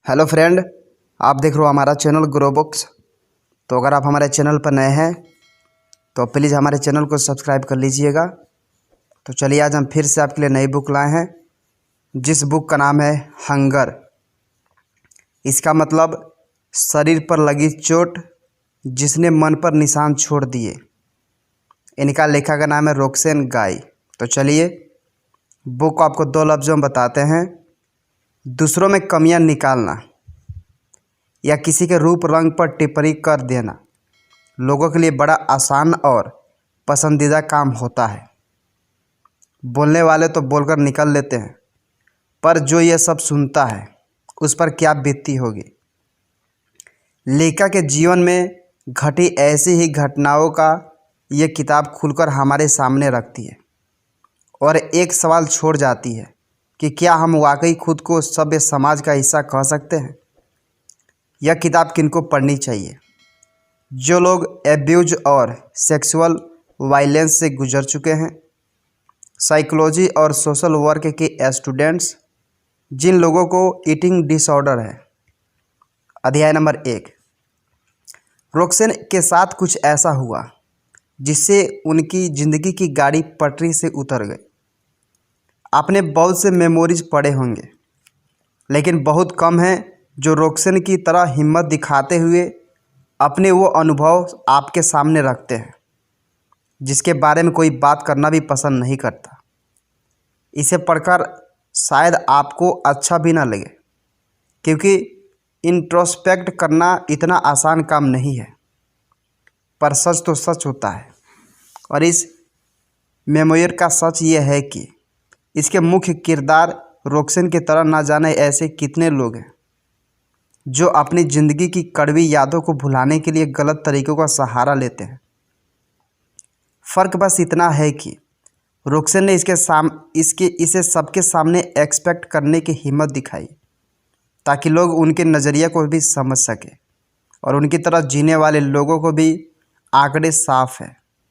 Hello friend, आप देख रहे हो हमारा चैनल ग्रो बुक्स। तो अगर आप हमारे चैनल पर नए हैं तो प्लीज़ हमारे चैनल को सब्सक्राइब कर लीजिएगा। तो चलिए आज हम फिर से आपके लिए नई बुक लाए हैं, जिस बुक का नाम है हंगर। इसका मतलब शरीर पर लगी चोट जिसने मन पर निशान छोड़ दिए। इनका लेखक का नाम है रोक्सेन गाई। तो चलिए बुक को आपको दो लफ्ज़ों में बताते हैं। दूसरों में कमियां निकालना या किसी के रूप रंग पर टिप्पणी कर देना लोगों के लिए बड़ा आसान और पसंदीदा काम होता है। बोलने वाले तो बोलकर निकल लेते हैं, पर जो ये सब सुनता है उस पर क्या बीतती होगी। लेखक के जीवन में घटी ऐसी ही घटनाओं का ये किताब खुलकर हमारे सामने रखती है और एक सवाल छोड़ जाती है कि क्या हम वाकई खुद को सभ्य समाज का हिस्सा कह सकते हैं। यह किताब किनको पढ़नी चाहिए? जो लोग एब्यूज और सेक्सुअल वायलेंस से गुजर चुके हैं, साइकोलॉजी और सोशल वर्क के स्टूडेंट्स, जिन लोगों को ईटिंग डिसऑर्डर है। अध्याय नंबर 1। रोक्सेन के साथ कुछ ऐसा हुआ जिससे उनकी ज़िंदगी की गाड़ी पटरी से उतर गई। आपने बहुत से मेमोरीज पढ़े होंगे, लेकिन बहुत कम हैं जो रोक्सेन की तरह हिम्मत दिखाते हुए अपने वो अनुभव आपके सामने रखते हैं जिसके बारे में कोई बात करना भी पसंद नहीं करता। इसे पढ़कर शायद आपको अच्छा भी ना लगे, क्योंकि इंट्रोस्पेक्ट करना इतना आसान काम नहीं है, पर सच तो सच होता है। और इस मेमोयर का सच ये है कि इसके मुख्य किरदार रोक्सेन की तरह ना जाने ऐसे कितने लोग हैं जो अपनी ज़िंदगी की कड़वी यादों को भुलाने के लिए गलत तरीक़ों का सहारा लेते हैं। फ़र्क बस इतना है कि रोक्सेन ने इसे सबके सामने एक्सपेक्ट करने की हिम्मत दिखाई, ताकि लोग उनके नज़रिए को भी समझ सकें। और उनकी तरह जीने वाले लोगों को भी आंकड़े साफ है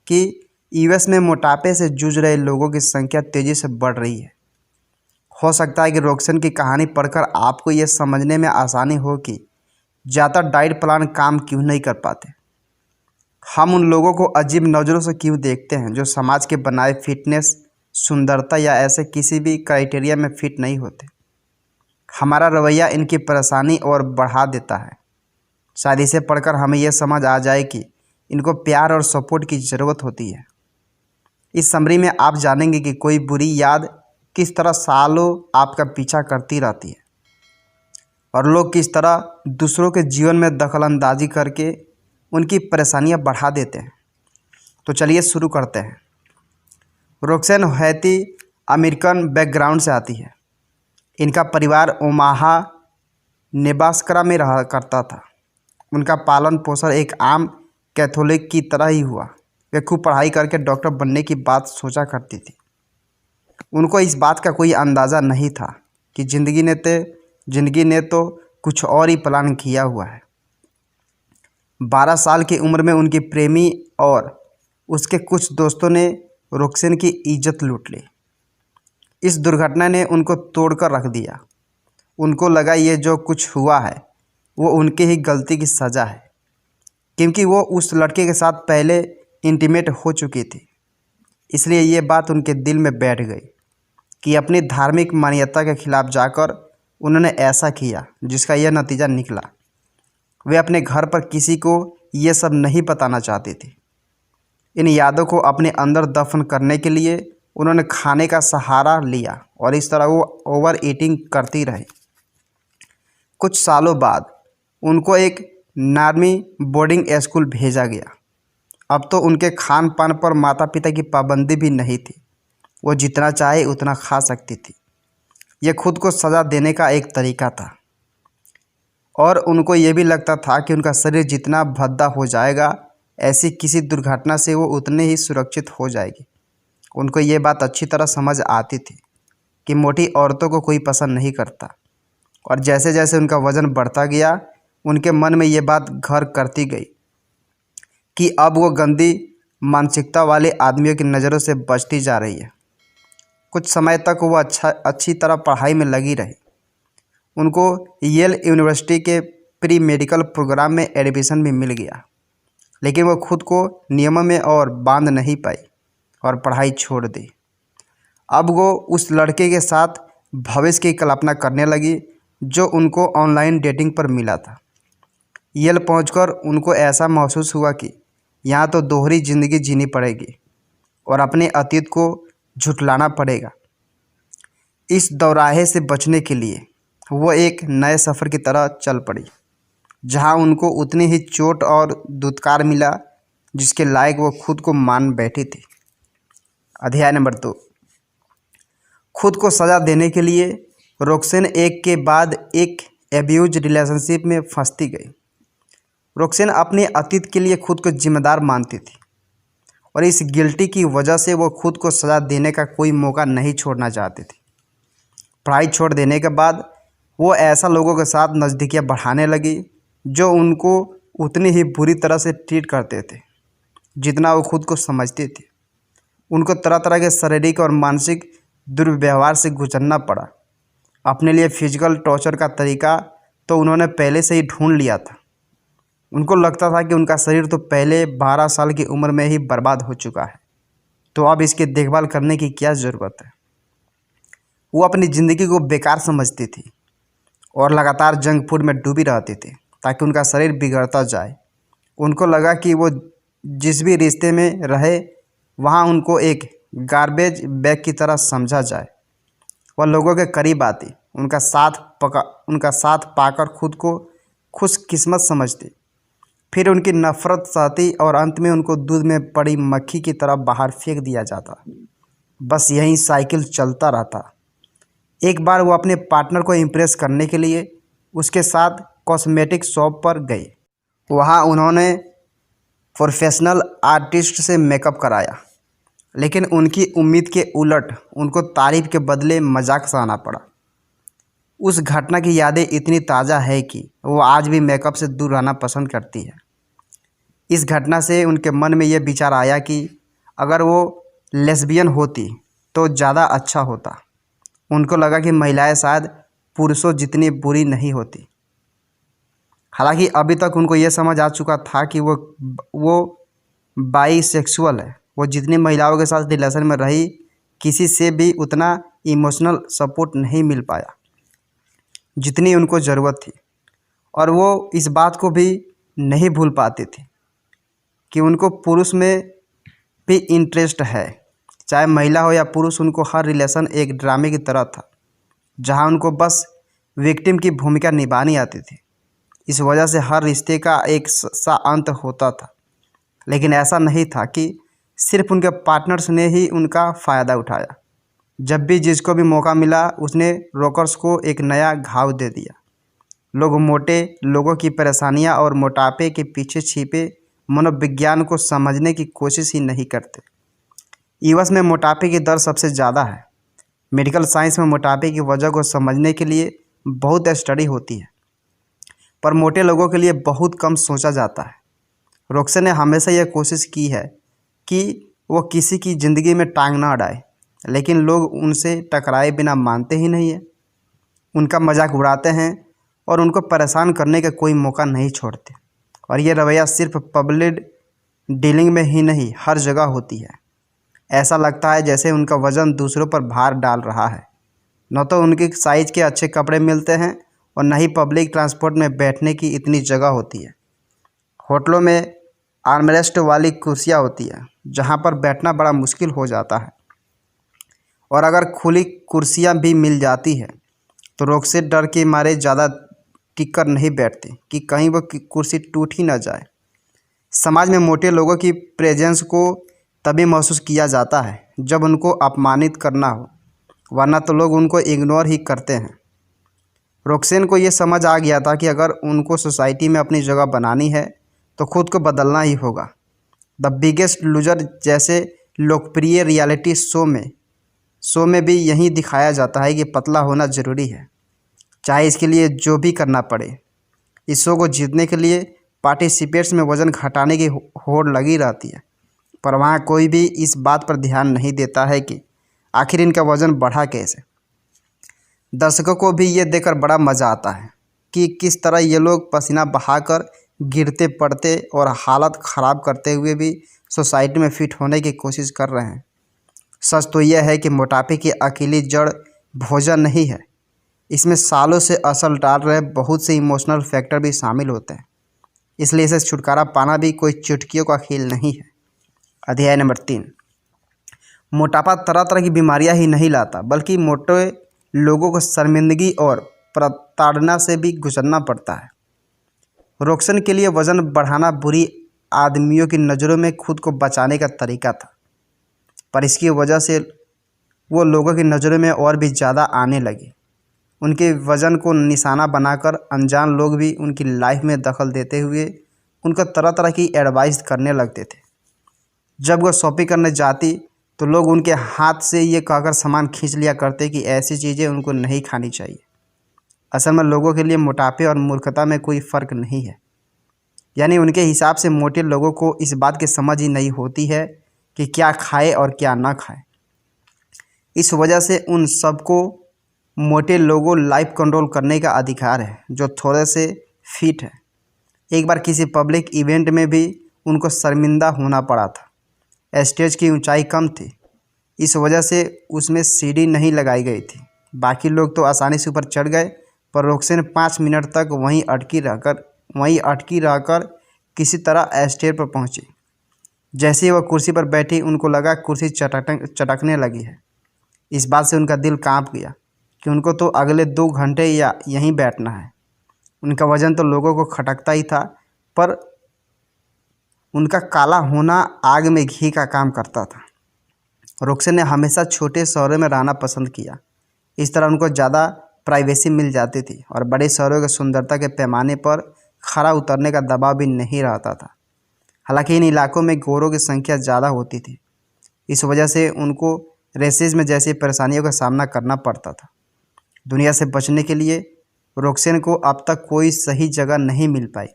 कि यूएस में मोटापे से जूझ रहे लोगों की संख्या तेज़ी से बढ़ रही है। हो सकता है कि रोक्सेन की कहानी पढ़कर आपको ये समझने में आसानी हो कि ज़्यादा डाइट प्लान काम क्यों नहीं कर पाते। हम उन लोगों को अजीब नज़रों से क्यों देखते हैं जो समाज के बनाए फिटनेस, सुंदरता या ऐसे किसी भी क्राइटेरिया में फिट नहीं होते। हमारा रवैया इनकी परेशानी और बढ़ा देता है। शायद इसे पढ़कर हमें यह समझ आ जाए कि इनको प्यार और सपोर्ट की ज़रूरत होती है। इस समरी में आप जानेंगे कि कोई बुरी याद किस तरह सालों आपका पीछा करती रहती है और लोग किस तरह दूसरों के जीवन में दखलंदाजी करके उनकी परेशानियां बढ़ा देते हैं। तो चलिए शुरू करते हैं। रोक्सेन हैती अमेरिकन बैकग्राउंड से आती है। इनका परिवार ओमाहा, नेब्रास्का में रहा करता था। उनका पालन पोषण एक आम कैथोलिक की तरह ही हुआ। वे खूब पढ़ाई करके डॉक्टर बनने की बात सोचा करती थी। उनको इस बात का कोई अंदाज़ा नहीं था कि ज़िंदगी ने तो कुछ और ही प्लान किया हुआ है। 12 साल की उम्र में उनकी प्रेमी और उसके कुछ दोस्तों ने रोक्सेन की इज्जत लूट ली। इस दुर्घटना ने उनको तोड़कर रख दिया। उनको लगा ये जो कुछ हुआ है वो उनकी ही गलती की सज़ा है, क्योंकि वो उस लड़के के साथ पहले इंटीमेट हो चुकी थी। इसलिए ये बात उनके दिल में बैठ गई कि अपनी धार्मिक मान्यता के खिलाफ जाकर उन्होंने ऐसा किया जिसका यह नतीजा निकला। वे अपने घर पर किसी को ये सब नहीं बताना चाहती थी। इन यादों को अपने अंदर दफन करने के लिए उन्होंने खाने का सहारा लिया और इस तरह वो ओवर ईटिंग करती रही। कुछ सालों बाद उनको एक नार्मी बोर्डिंग स्कूल भेजा गया। अब तो उनके खान पान पर माता पिता की पाबंदी भी नहीं थी। वो जितना चाहे उतना खा सकती थी। ये खुद को सज़ा देने का एक तरीका था और उनको ये भी लगता था कि उनका शरीर जितना भद्दा हो जाएगा, ऐसी किसी दुर्घटना से वो उतने ही सुरक्षित हो जाएगी। उनको ये बात अच्छी तरह समझ आती थी कि मोटी औरतों को कोई पसंद नहीं करता। और जैसे जैसे उनका वज़न बढ़ता गया, उनके मन में ये बात घर करती गई कि अब वो गंदी मानसिकता वाले आदमियों की नज़रों से बचती जा रही है। कुछ समय तक वो अच्छी तरह पढ़ाई में लगी रही। उनको येल यूनिवर्सिटी के प्री मेडिकल प्रोग्राम में एडमिशन भी मिल गया, लेकिन वो खुद को नियमों में और बांध नहीं पाई और पढ़ाई छोड़ दी। अब वो उस लड़के के साथ भविष्य की कल्पना करने लगी जो उनको ऑनलाइन डेटिंग पर मिला था। येल पहुंचकर उनको ऐसा महसूस हुआ कि यहाँ तो दोहरी ज़िंदगी जीनी पड़ेगी और अपने अतीत को झुठलाना पड़ेगा। इस दौराहे से बचने के लिए वो एक नए सफ़र की तरह चल पड़ी, जहाँ उनको उतनी ही चोट और दुत्कार मिला जिसके लायक वो खुद को मान बैठी थी। अध्याय नंबर 2। खुद को सज़ा देने के लिए रोक्सेन एक के बाद एक एब्यूज रिलेशनशिप में फंसती गई। रोक्सेन अपने अतीत के लिए खुद को जिम्मेदार मानती थी और इस गिल्टी की वजह से वो खुद को सज़ा देने का कोई मौका नहीं छोड़ना चाहती थी। पढ़ाई छोड़ देने के बाद वो ऐसा लोगों के साथ नज़दीकियाँ बढ़ाने लगी जो उनको उतनी ही बुरी तरह से ट्रीट करते थे जितना वो खुद को समझती थी। उनको तरह तरह के शारीरिक और मानसिक दुर्व्यवहार से गुजरना पड़ा। अपने लिए फिजिकल टॉर्चर का तरीका तो उन्होंने पहले से ही ढूंढ लिया था। उनको लगता था कि उनका शरीर तो पहले 12 साल की उम्र में ही बर्बाद हो चुका है, तो अब इसकी देखभाल करने की क्या ज़रूरत है। वो अपनी ज़िंदगी को बेकार समझती थी और लगातार जंक फूड में डूबी रहती थी ताकि उनका शरीर बिगड़ता जाए। उनको लगा कि वो जिस भी रिश्ते में रहे वहाँ उनको एक गार्बेज बैग की तरह समझा जाए। वह लोगों के करीब आती, उनका साथ पाकर खुद को खुशकिस्मत समझती, फिर उनकी नफ़रत सहती और अंत में उनको दूध में पड़ी मक्खी की तरह बाहर फेंक दिया जाता। बस यही साइकिल चलता रहता। एक बार वो अपने पार्टनर को इम्प्रेस करने के लिए उसके साथ कॉस्मेटिक शॉप पर गई। वहाँ उन्होंने प्रोफेशनल आर्टिस्ट से मेकअप कराया, लेकिन उनकी उम्मीद के उलट उनको तारीफ के बदले मजाक सहना पड़ा। उस घटना की यादें इतनी ताज़ा है कि वो आज भी मेकअप से दूर रहना पसंद करती है। इस घटना से उनके मन में यह विचार आया कि अगर वो लेस्बियन होती तो ज़्यादा अच्छा होता। उनको लगा कि महिलाएं शायद पुरुषों जितनी बुरी नहीं होती। हालांकि अभी तक उनको ये समझ आ चुका था कि वो बाईसेक्सुअल है। वो जितनी महिलाओं के साथ रिलेशन में रही, किसी से भी उतना इमोशनल सपोर्ट नहीं मिल पाया जितनी उनको ज़रूरत थी, और वो इस बात को भी नहीं भूल पाती थी कि उनको पुरुष में भी इंटरेस्ट है। चाहे महिला हो या पुरुष, उनको हर रिलेशन एक ड्रामे की तरह था जहां उनको बस विक्टिम की भूमिका निभानी आती थी। इस वजह से हर रिश्ते का एक सा अंत होता था, लेकिन ऐसा नहीं था कि सिर्फ उनके पार्टनर्स ने ही उनका फ़ायदा उठाया। जब भी जिसको भी मौका मिला उसने रोकर्स को एक नया घाव दे दिया। लोग मोटे लोगों की परेशानियां और मोटापे के पीछे छिपे मनोविज्ञान को समझने की कोशिश ही नहीं करते। यूएस में मोटापे की दर सबसे ज़्यादा है। मेडिकल साइंस में मोटापे की वजह को समझने के लिए बहुत स्टडी होती है, पर मोटे लोगों के लिए बहुत कम सोचा जाता है। रोक्सेन ने हमेशा यह कोशिश की है कि वो किसी की ज़िंदगी में टांग ना अड़ाए, लेकिन लोग उनसे टकराए बिना मानते ही नहीं है। उनका मजाक उड़ाते हैं और उनको परेशान करने का कोई मौका नहीं छोड़ते। और ये रवैया सिर्फ पब्लिक डीलिंग में ही नहीं, हर जगह होती है। ऐसा लगता है जैसे उनका वज़न दूसरों पर भार डाल रहा है। न तो उनके साइज के अच्छे कपड़े मिलते हैं और न ही पब्लिक ट्रांसपोर्ट में बैठने की इतनी जगह होती है। होटलों में आर्मरेस्ट वाली कुर्सियाँ होती है जहाँ पर बैठना बड़ा मुश्किल हो जाता है, और अगर खुली कुर्सियाँ भी मिल जाती है तो रोक्सेन डर के मारे ज़्यादा टिक कर नहीं बैठती कि कहीं वो कुर्सी टूट ही ना जाए। समाज में मोटे लोगों की प्रेजेंस को तभी महसूस किया जाता है जब उनको अपमानित करना हो, वरना तो लोग उनको इग्नोर ही करते हैं। रोक्सेन को ये समझ आ गया था कि अगर उनको सोसाइटी में अपनी जगह बनानी है तो खुद को बदलना ही होगा। द बिगेस्ट लूजर जैसे लोकप्रिय रियलिटी शो में भी यही दिखाया जाता है कि पतला होना ज़रूरी है, चाहे इसके लिए जो भी करना पड़े। इस शो को जीतने के लिए पार्टिसिपेट्स में वज़न घटाने की होड़ लगी रहती है, पर वहाँ कोई भी इस बात पर ध्यान नहीं देता है कि आखिर इनका वज़न बढ़ा कैसे। दर्शकों को भी ये देखकर बड़ा मज़ा आता है कि किस तरह ये लोग पसीना बहाकर गिरते पड़ते और हालत ख़राब करते हुए भी सोसाइटी में फिट होने की कोशिश कर रहे हैं। सच तो यह है कि मोटापे की अकेली जड़ भोजन नहीं है, इसमें सालों से असर डाल रहे बहुत से इमोशनल फैक्टर भी शामिल होते हैं। इसलिए इसे छुटकारा पाना भी कोई चुटकियों का खेल नहीं है। अध्याय नंबर 3। मोटापा तरह तरह की बीमारियां ही नहीं लाता, बल्कि मोटे लोगों को शर्मिंदगी और प्रताड़ना से भी गुजरना पड़ता है। रोक्सन के लिए वज़न बढ़ाना बुरी आदमियों की नज़रों में खुद को बचाने का तरीका था, पर इसकी वजह से वो लोगों की नज़रों में और भी ज़्यादा आने लगी। उनके वज़न को निशाना बनाकर अनजान लोग भी उनकी लाइफ में दखल देते हुए उनको तरह तरह की एडवाइस करने लगते थे। जब वो शॉपिंग करने जाती तो लोग उनके हाथ से ये कहकर सामान खींच लिया करते कि ऐसी चीज़ें उनको नहीं खानी चाहिए। असल में लोगों के लिए मोटापे और मूर्खता में कोई फ़र्क नहीं है, यानी उनके हिसाब से मोटे लोगों को इस बात की समझ ही नहीं होती है कि क्या खाए और क्या ना खाए। इस वजह से उन सबको मोटे लोगों लाइफ कंट्रोल करने का अधिकार है जो थोड़े से फिट है। एक बार किसी पब्लिक इवेंट में भी उनको शर्मिंदा होना पड़ा था। स्टेज की ऊंचाई कम थी, इस वजह से उसमें सीढ़ी नहीं लगाई गई थी। बाकी लोग तो आसानी से ऊपर चढ़ गए, पर रोक्सेन 5 मिनट तक वहीं अटकी रहकर किसी तरह स्टेज पर पहुंची। जैसे ही वह कुर्सी पर बैठी, उनको लगा कुर्सी चटकने लगी है। इस बात से उनका दिल कांप गया कि उनको तो अगले 2 घंटे या यहीं बैठना है। उनका वज़न तो लोगों को खटकता ही था, पर उनका काला होना आग में घी का काम करता था। रोक्सेन ने हमेशा छोटे शहरों में रहना पसंद किया। इस तरह उनको ज़्यादा प्राइवेसी मिल जाती थी और बड़े शहरों के सुंदरता के पैमाने पर खरा उतरने का दबाव भी नहीं रहता था। हालांकि इन इलाकों में गोरों की संख्या ज़्यादा होती थी, इस वजह से उनको रेसिज्म जैसी परेशानियों का सामना करना पड़ता था। दुनिया से बचने के लिए रोक्सेन को अब तक कोई सही जगह नहीं मिल पाई।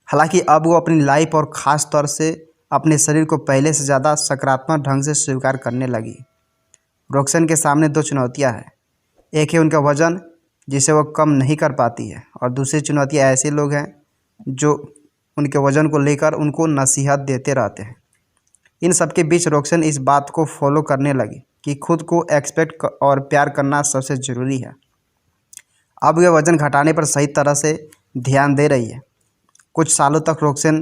हालांकि अब वो अपनी लाइफ और ख़ास तौर से अपने शरीर को पहले से ज़्यादा सकारात्मक ढंग से स्वीकार करने लगी। रोक्सेन के सामने 2 चुनौतियां हैं। एक है उनका वज़न, जिसे वो कम नहीं कर पाती है, और दूसरी चुनौतियां ऐसे लोग हैं जो उनके वज़न को लेकर उनको नसीहत देते रहते हैं। इन सब के बीच रोक्सेन इस बात को फॉलो करने लगी कि खुद को एक्सपेक्ट और प्यार करना सबसे ज़रूरी है। अब वह वज़न घटाने पर सही तरह से ध्यान दे रही है। कुछ सालों तक रोक्सेन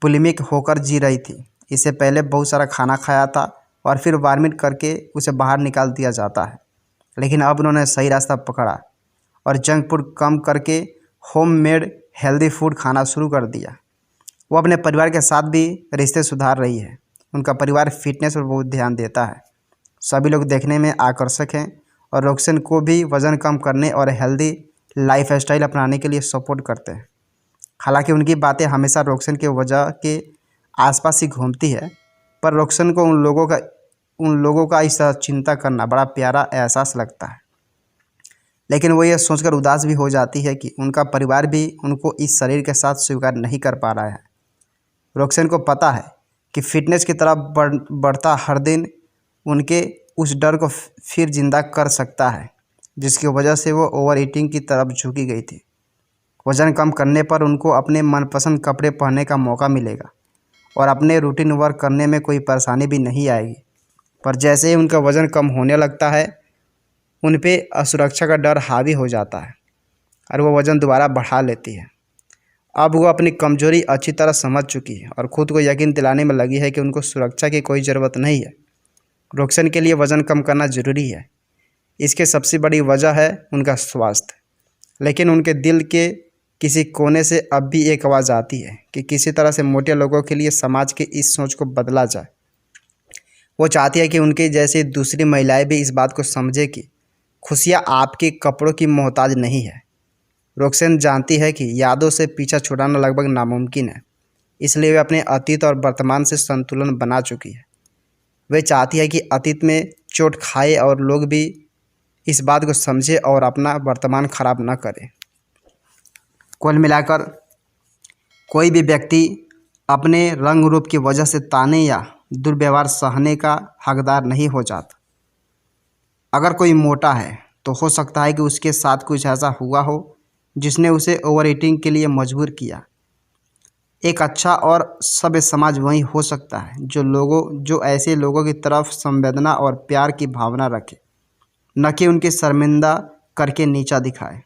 बुलिमिक होकर जी रही थी। इससे पहले बहुत सारा खाना खाया था और फिर वार्मिट करके उसे बाहर निकाल दिया जाता है, लेकिन अब उन्होंने सही रास्ता पकड़ा और जंक फूड कम करके होममेड हेल्दी फूड खाना शुरू कर दिया। वो अपने परिवार के साथ भी रिश्ते सुधार रही है। उनका परिवार फिटनेस पर बहुत ध्यान देता है। सभी लोग देखने में आकर्षक हैं और रोक्सेन को भी वज़न कम करने और हेल्दी लाइफस्टाइल अपनाने के लिए सपोर्ट करते हैं। हालांकि उनकी बातें हमेशा रोक्सेन के वजह के आसपास ही घूमती है, पर रोक्सेन को उन लोगों का इस चिंता करना बड़ा प्यारा एहसास लगता है। लेकिन वो ये सोचकर उदास भी हो जाती है कि उनका परिवार भी उनको इस शरीर के साथ स्वीकार नहीं कर पा रहा है। रोक्सेन को पता है कि फिटनेस की तरफ बढ़ता हर दिन उनके उस डर को फिर जिंदा कर सकता है, जिसकी वजह से वो ओवर ईटिंग की तरफ झुकी गई थी। वज़न कम करने पर उनको अपने मनपसंद कपड़े पहनने का मौका मिलेगा और अपने रूटीन वर्क करने में कोई परेशानी भी नहीं आएगी। पर जैसे ही उनका वज़न कम होने लगता है, उन पे असुरक्षा का डर हावी हो जाता है और वो वज़न दोबारा बढ़ा लेती है। अब वो अपनी कमजोरी अच्छी तरह समझ चुकी है और ख़ुद को यकीन दिलाने में लगी है कि उनको सुरक्षा की कोई ज़रूरत नहीं है। रोक्सेन के लिए वज़न कम करना ज़रूरी है। इसके सबसे बड़ी वजह है उनका स्वास्थ्य, लेकिन उनके दिल के किसी कोने से अब भी एक आवाज़ आती है कि किसी तरह से मोटे लोगों के लिए समाज की इस सोच को बदला जाए। वो चाहती है कि उनके जैसी दूसरी महिलाएं भी इस बात को समझे कि खुशियाँ आपके कपड़ों की मोहताज नहीं है। रोक्सेन जानती है कि यादों से पीछा छुड़ाना लगभग नामुमकिन है, इसलिए वे अपने अतीत और वर्तमान से संतुलन बना चुकी है। वे चाहती है कि अतीत में चोट खाए और लोग भी इस बात को समझे और अपना वर्तमान खराब न करे। कुल मिलाकर कोई भी व्यक्ति अपने रंग रूप की वजह से ताने या दुर्व्यवहार सहने का हकदार नहीं हो जाता। अगर कोई मोटा है तो हो सकता है कि उसके साथ कुछ ऐसा हुआ हो जिसने उसे ओवर ईटिंग के लिए मजबूर किया। एक अच्छा और सभ्य समाज वही हो सकता है जो ऐसे लोगों की तरफ संवेदना और प्यार की भावना रखे, न कि उनके शर्मिंदा करके नीचा दिखाए।